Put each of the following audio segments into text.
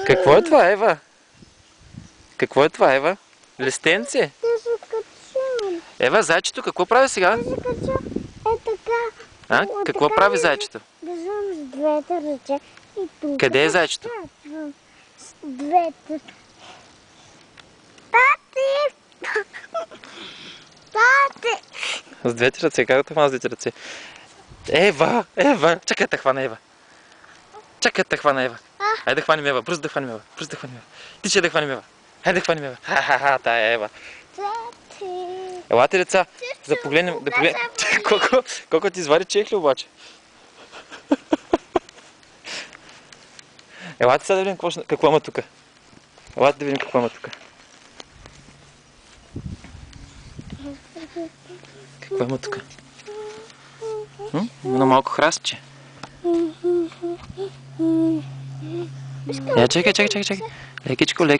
Какво е това, Ева? Какво е това, Ева? Листенце? Ева, зайчето, какво прави сега? Е така. А? Какво прави зайчето? Държам с двете ръце и тук. Къде е зайчето? С двете. Тати! Тати! С двете ръце, как да те хвана с двете ръце? Ева! Ева! Чакай да те хвана, Ева! Чакай да те хвана, Ева! Хайде да хванем Ева, бързо да хванем Ева, бързо да хванем Ева. Ти ще да хванем Ева. Хайде да хванем Ева. Ха-ха-ха, тая е Ева. Тати! Елате, деца, да погледнем, да погледнем. Колко ти извади чехли обаче? Елате сега да видим какво има тук. Елате да видим какво има тук. Какво има тук? Има малко храстче. Чакай. Лекичко. Не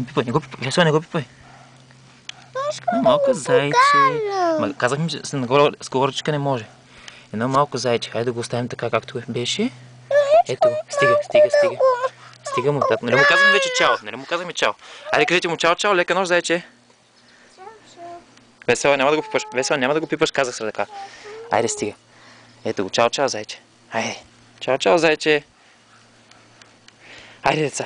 пипай, не го пипай. Весела, не го пипай. Малко зайче. Казахме, че с говорчика не може. Едно малко зайче. Хайде да го оставим така, както беше. Ето го. Стига. Стига му. Нали му казваме вече чао? Нали му казваме чао? Айде кажете му чао, лека нощ, зайче. Весела, няма да го пипаш. Весела, няма да го пипаш, казах се така. Айде, стига. Ето го, чао, зайче. Айде. Чао, зайче. Айде, деца.